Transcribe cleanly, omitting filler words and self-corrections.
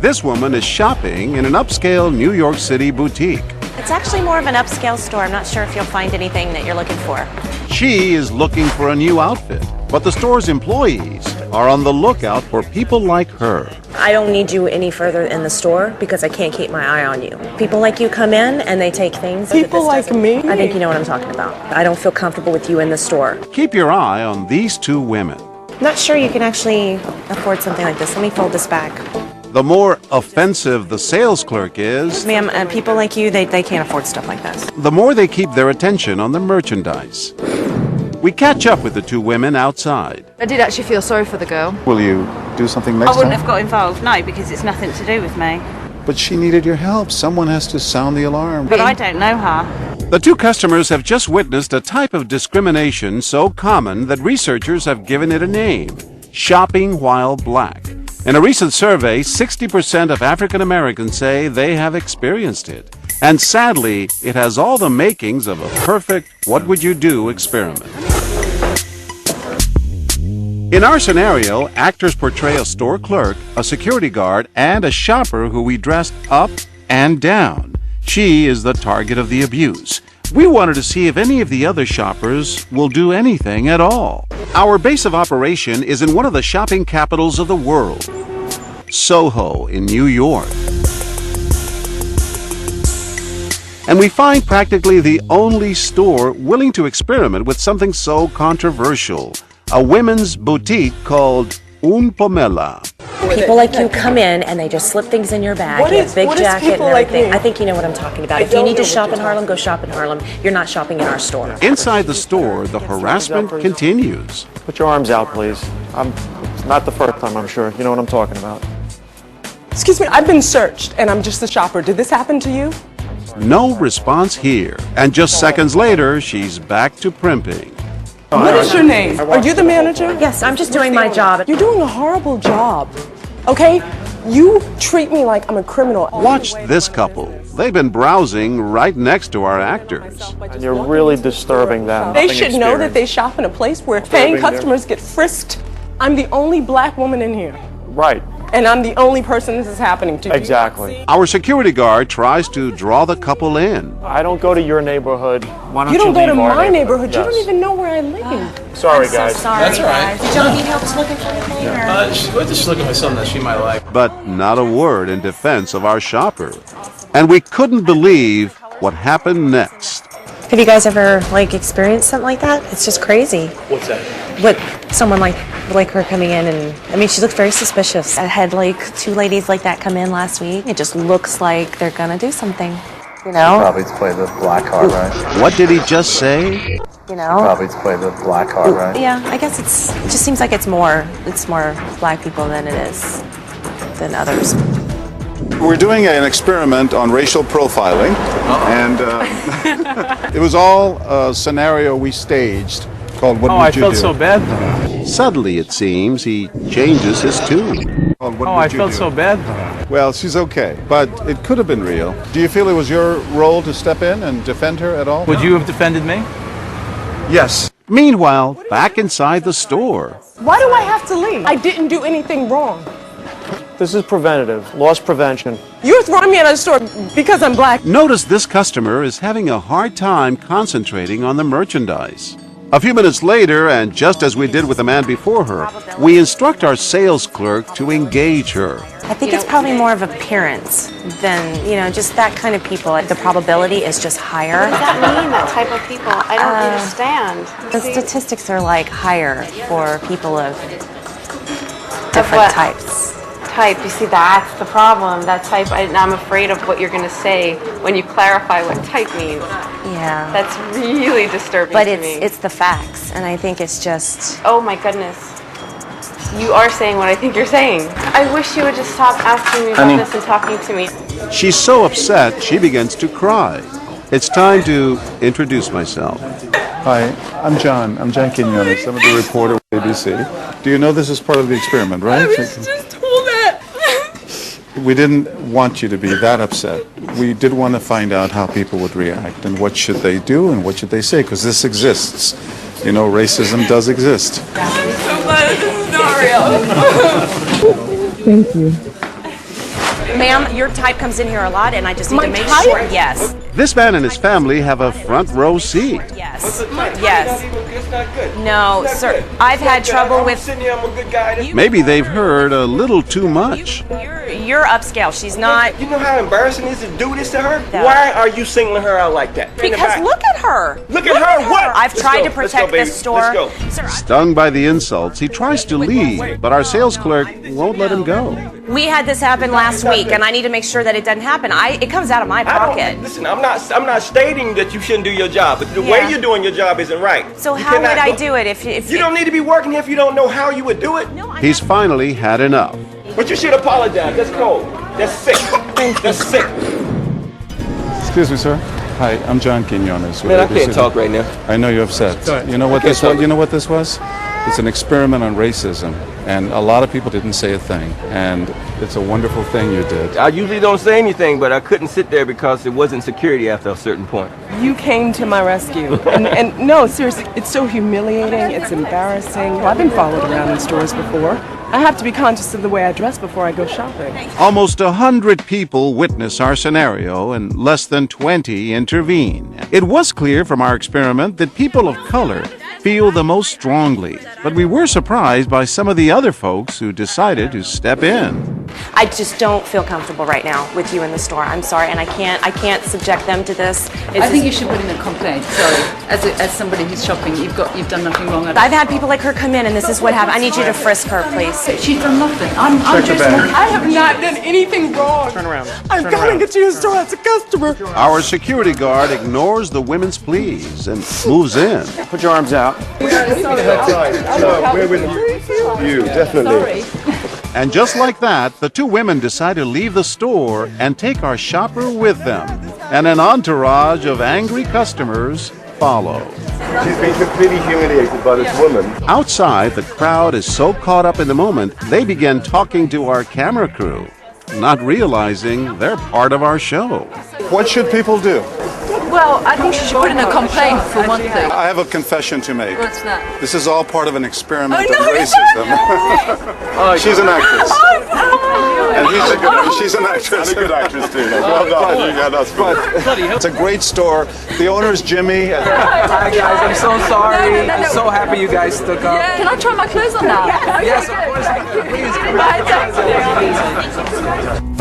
This woman is shopping in an upscale New York City boutique. It's actually more of an upscale store. I'm not sure if you'll find anything that you're looking for. She is looking for a new outfit, but the store's employees are on the lookout for people like her. I don't need you any further in the store because I can't keep my eye on you. People like you come in and they take things. People like me? I think you know what I'm talking about. I don't feel comfortable with you in the store. Keep your eye on these two women. Not sure you can actually afford something like this. Let me fold this back. The more offensive the sales clerk is, Ma'am, people like you, they can't afford stuff like this. the more they keep their attention on the merchandise. We catch up with the two women outside. I did actually feel sorry for the girl. Will you do something next I wouldn't time? have got involved, no, because it's nothing to do with me. But she needed your help. Someone has to sound the alarm. But I don't know her. The two customers have just witnessed a type of discrimination so common that researchers have given it a name: shopping while black. In a recent survey, 60% of African Americans say they have experienced it. And sadly, it has all the makings of a perfect what would you do experiment. In our scenario, actors portray a store clerk, a security guard, and a shopper who we dressed up and down. She is the target of the abuse. We wanted to see if any of the other shoppers will do anything at all. Our base of operation is in one of the shopping capitals of the world, Soho in New York. And we find practically the only store willing to experiment with something so controversial: a women's boutique called Un Pomela. People like you come in and they just slip things in your bag. You have a big jacket and everything. I think you know what I'm talking about. If you need to shop in Harlem, go shop in Harlem. You're not shopping in our store. Inside the store, the harassment continues. Put your arms out, please. It's not the first time, I'm sure. You know what I'm talking about. Excuse me, I've been searched and I'm just a shopper. Did this happen to you? No response here. And just seconds later, she's back to primping. What is your name? Are you the manager? Yes, I'm just doing my job. You're doing a horrible job, okay? You treat me like I'm a criminal. Watch this couple. They've been browsing right next to our actors. And you're really disturbing them. They should know that they shop in a place where paying customers get frisked. I'm the only black woman in here. Right. And I'm the only person this is happening to. Exactly. Our security guard tries to draw the couple in. I don't go to your neighborhood. Why don't You don't go to leave our my neighborhood. Yes. You don't even know where I live. Sorry, guys. Sorry, That's all right. guys. Did y'all need help looking for anything? We're just looking for something that she might like. But not a word in defense of our shopper. And we couldn't believe what happened next. Have you guys ever experienced something like that? It's just crazy. What's that? What someone like her coming in and I mean she looked very suspicious. I had two ladies like that come in last week. It just looks like they're gonna do something. You know? Probably to play the black card, right? What did he just say? You know? Probably to play the black card, right? Yeah, I guess it just seems like it's more black people than it is than others. We're doing an experiment on racial profiling, and it was all a scenario we staged called "What Would You Do?" I felt so bad. Suddenly, it seems, he changes his tune. I felt so bad. Well, she's okay, but it could have been real. Do you feel it was your role to step in and defend her at all? Would you have defended me? Yes. Meanwhile, back inside the store, Why do I have to leave? I didn't do anything wrong. This is preventative, loss prevention. You're throwing me out of the store because I'm black. notice this customer is having a hard time concentrating on the merchandise. A few minutes later, and just as we did with the man before her, we instruct our sales clerk to engage her. I think it's probably more of appearance than, just that kind of people. The probability is just higher. What does that mean, that type of people? I don't understand. The statistics are higher for people of different types. Type, you see, that's the problem. That type, I'm afraid of what you're going to say when you clarify what type means. Yeah. That's really disturbing But to me. it's the facts, and I think it's just... Oh my goodness. You are saying what I think you're saying. I wish you would just stop asking me about this and talking to me. She's so upset, she begins to cry. It's time to introduce myself. Hi, I'm John. I'm John Quinones. I'm the reporter with ABC. Do you know this is part of the experiment, right? I was just told that. We didn't want you to be that upset. We did want to find out how people would react and what should they do and what should they say, because this exists. Racism does exist. I'm so glad this is not real. Thank you. Ma'am, your type comes in here a lot, and I just need My to make type? sure. Yes. This man and his family have a front row seat. Yes. Yes. No, sir. I've had trouble with. Maybe they've heard a little too much. You're upscale. She's not. You know how embarrassing it is to do this to her? No. Why are you singling her out like that? Because look at her. Look at her. What? I've tried to Let's go, protect baby. this store. Let's go. Sir, Stung by the insults, he tries to leave, but our sales clerk won't let him go. we had this happen last week, and I need to make sure that it doesn't happen. It comes out of my pocket. Listen, I'm not stating that you shouldn't do your job, but the way you're doing your job isn't right. So You how would cannot I go- do it if You don't need to be working here if you don't know how you would do it. He's finally had enough. But you should apologize. That's cold. That's sick. That's sick. Excuse me, sir. Hi, I'm John Quinones. Man, I can't talk right now. I know you're upset. You know what this was? You know what this was? It's an experiment on racism, and a lot of people didn't say a thing. And it's a wonderful thing you did. I usually don't say anything, but I couldn't sit there because it wasn't security after a certain point. You came to my rescue. And no, seriously, it's so humiliating. It's embarrassing. I've been followed around in stores before. I have to be conscious of the way I dress before I go shopping. Almost 100 people witness our scenario and less than 20 intervene. It was clear from our experiment that people of color feel the most strongly, but we were surprised by some of the other folks who decided to step in. I just don't feel comfortable right now with you in the store. I'm sorry, and I can't subject them to this. I think you should put in a complaint. Sorry, as somebody who's shopping, you've done nothing wrong. I've had people like her come in, and this is what happened. I need you to frisk her, please. She's done nothing. I'm just. I have not done anything wrong. Turn around. I'm coming to your store as a customer. Our security guard ignores the women's pleas and moves in. Put your arms out. We're with you, definitely. And just like that, the two women decide to leave the store and take our shopper with them. And an entourage of angry customers follow. She's been completely humiliated by this woman. Outside, the crowd is so caught up in the moment, they begin talking to our camera crew, not realizing they're part of our show. What should people do? Well, I think she should put in a complaint for one thing. I have a confession to make. What's that? This is all part of an experiment of racism. She's an actress. And she's an actress. And a good actress too. Well done. Yeah, that's good. It's a great store. The owner's Jimmy. Hi guys, I'm so sorry. I'm so happy you guys stuck up. Can I try my clothes on now? Yes, of course. Please come Bye, thank you.